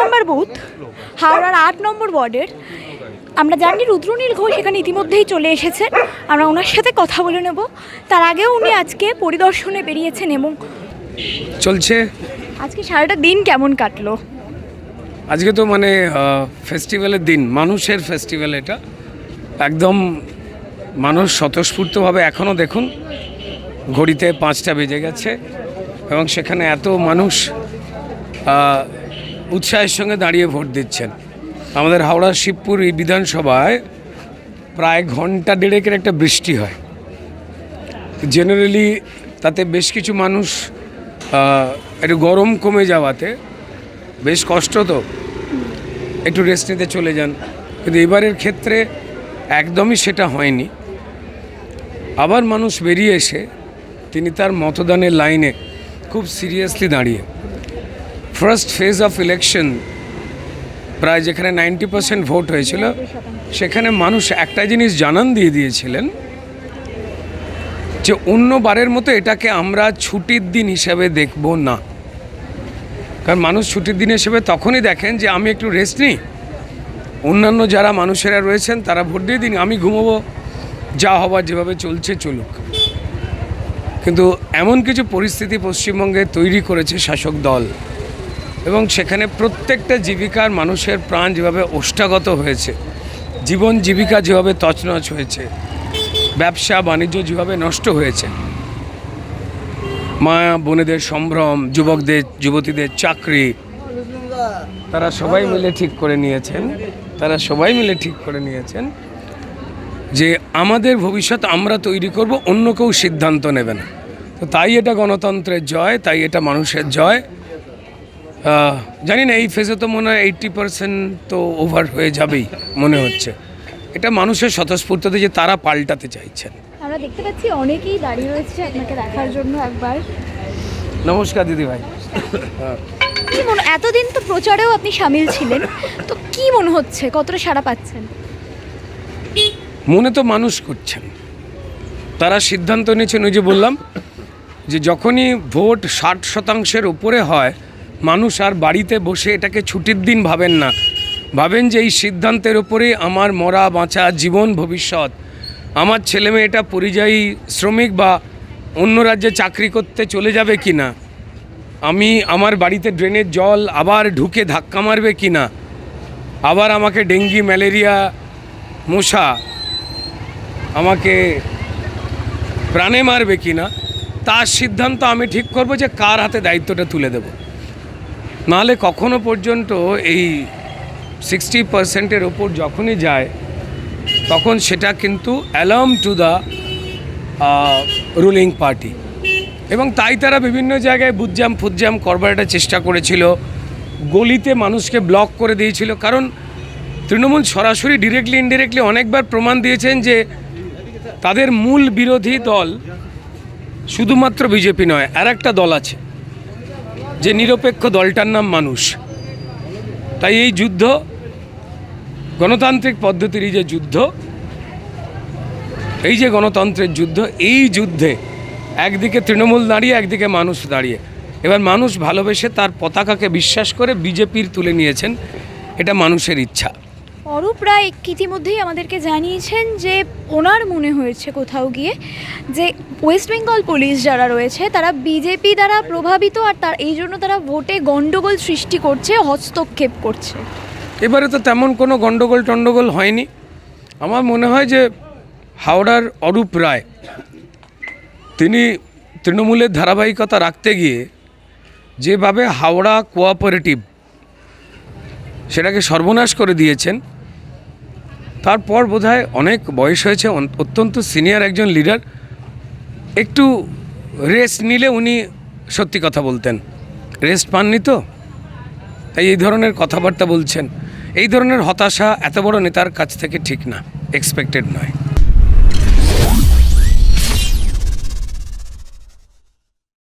নম্বর booth, হাওড়ার 8 নম্বর ওয়ার্ডের। আমরা জানি রুদ্রনীল ঘোষ এখানে ইতিমধ্যেই চলে এসেছেন, আমরা ওনার সাথে কথা বলে নেব। তার আগেও উনি আজকে পরিদর্শনে বেরিয়েছেন এবং চলছে। আজকে সারাটা দিন কেমন কাটলো? আজকে তো মানে ফেস্টিভ্যালের দিন, মানুষের ফেস্টিভ্যাল এটা। একদম মানুষ স্বতঃস্ফূর্তভাবে, এখনও দেখুন ঘড়িতে 5টা বেজে গেছে এবং সেখানে এত মানুষ উৎসাহের সঙ্গে দাঁড়িয়ে ভোট দিচ্ছেন। আমাদের হাওড়ার শিবপুর এই বিধানসভায় প্রায় ঘন্টা দেড়েকের একটা বৃষ্টি হয়। জেনারেলি তাতে বেশ কিছু মানুষ একটু গরম কমে যাওয়াতে বেশ কষ্ট, তো একটু রেস্ট নিতে চলে যান, কিন্তু এবারের ক্ষেত্রে একদমই সেটা হয়নি। আবার মানুষ বেরিয়ে এসে তিনি তার মতদানের লাইনে খুব সিরিয়াসলি দাঁড়িয়ে ফার্স্ট ফেজ অফ ইলেকশন, প্রায় যেখানে 90% ভোট হয়েছিল, সেখানে মানুষ একটা জিনিস জানান দিয়ে দিয়েছিলেন যে অন্যবারের মতো এটাকে আমরা ছুটির দিন হিসেবে দেখব না। কারণ মানুষ ছুটির দিন হিসেবে তখনই দেখেন যে আমি একটু রেস্ট নিই, অন্যান্য যারা মানুষেরা রয়েছেন তারা ভোট দিয়ে দিন, আমি ঘুমোবো, যা হবার যেভাবে চলছে চলুক। কিন্তু এমন কিছু পরিস্থিতি পশ্চিমবঙ্গে তৈরি করেছে শাসক দল, এবং সেখানে প্রত্যেকটা জীবিকার মানুষের প্রাণ যেভাবে ওষ্ঠাগত হয়েছে, জীবন জীবিকা যেভাবে তছনছ হয়েছে, ব্যবসা বাণিজ্য যেভাবে নষ্ট হয়েছে, মা বোনেদের সম্ভ্রম, যুবকদের যুবতীদের চাকরি, তারা সবাই মিলে ঠিক করে নিয়েছেন যে আমাদের ভবিষ্যৎ আমরা তৈরি করব, অন্য কেউ সিদ্ধান্ত নেবে না। তো তাই এটা গণতন্ত্রের জয়, তাই এটা মানুষের জয়। জানি না এই ফেজে তো মনে হয় 80% তো ওভার হয়ে যাবেই মনে হচ্ছে। এটা মানুষের স্বতঃস্ফূর্ততে যে তারা পাল্টাতে চাইছেন। আমরা দেখতে পাচ্ছি অনেকেই দাঁড়িয়ে রয়েছে আপনাকে দেখার জন্য। একবার নমস্কার দিদি ভাই। কি মনে, এতদিন তো প্রচারেও আপনি সামিল ছিলেন, তো কি মনে হচ্ছে, কতটা সাড়া পাচ্ছেন? মনে তো মানুষ করছেন, তারা সিদ্ধান্ত নিয়েছেন। ওই যে বললাম যে যখনই ভোট 60% উপরে হয়, মানুষ আর বাড়িতে বসে এটাকে ছুটির দিন ভাবেন না, ভাবেন যে এই সিদ্ধান্তের উপরে আমার মরা বাঁচা জীবন ভবিষ্যৎ, আমার ছেলে মেয়ে এটা পরিযায়ী শ্রমিক বা অন্য রাজ্যে চাকরি করতে চলে যাবে কি না, আমি আমার বাড়িতে ড্রেনের জল আবার ঢুকে ধাক্কা মারবে কি না, আবার আমাকে ডেঙ্গি ম্যালেরিয়া মশা আমাকে প্রাণে মারবে কি না, তার সিদ্ধান্ত আমি ঠিক করব যে কার হাতে দায়িত্বটা তুলে দেব। নাহলে কখনো পর্যন্ত এই 60%-এর ওপর যখনই যায়, তখন সেটা কিন্তু alarm to the ruling party. এবং তাই তারা বিভিন্ন জায়গায় বুথজাম ফুটজাম করবার একটা চেষ্টা করেছিল, গলিতে মানুষকে ব্লক করে দিয়েছিল। কারণ তৃণমূল সরাসরি ডিরেক্টলি ইনডিরেক্টলি অনেকবার প্রমাণ দিয়েছেন যে তাদের মূল বিরোধী দল শুধুমাত্র বিজেপি নয়, আর একটা দল আছে যে নিরপেক্ষ দলটার নাম মানুষ। তাই এই যুদ্ধ, গণতান্ত্রিক পদ্ধতির যে যুদ্ধ, এই যে গণতন্ত্রের যুদ্ধ, এই যুদ্ধে একদিকে তৃণমূল দাঁড়িয়ে, একদিকে মানুষ দাঁড়িয়ে। এবার মানুষ ভালোবেসে তার পতাকাকে বিশ্বাস করে বিজেপির তুলে নিয়েছেন, এটা মানুষের ইচ্ছা। অরূপ রায় ইতিমধ্যেই আমাদেরকে জানিয়েছেন যে ওনার মনে হয়েছে কোথাও গিয়ে যে ওয়েস্ট বেঙ্গল পুলিশ যারা রয়েছে তারা বিজেপি দ্বারা প্রভাবিত, আর তার এই জন্য তারা ভোটে গণ্ডগোল সৃষ্টি করছে, হস্তক্ষেপ করছে। এবারে তো তেমন কোনো গণ্ডগোল হয়নি। আমার মনে হয় যে হাওড়ার অরূপ রায় তিনি তৃণমূলের ধারাবাহিকতা রাখতে গিয়ে যেভাবে হাওড়া কোঅপারেটিভ সেটাকে সর্বনাশ করে দিয়েছেন, তারপর বোধহয় অনেক বয়স হয়েছে, অত্যন্ত সিনিয়র একজন লিডার, একটু রেস্ট নিলে উনি সত্যি কথা বলতেন, রেস্ট পাননি তো, তাই এই ধরনের কথাবার্তা বলছেন। এই ধরনের হতাশা এত বড় নেতার কাছ থেকে ঠিক না, এক্সপেক্টেড নয়।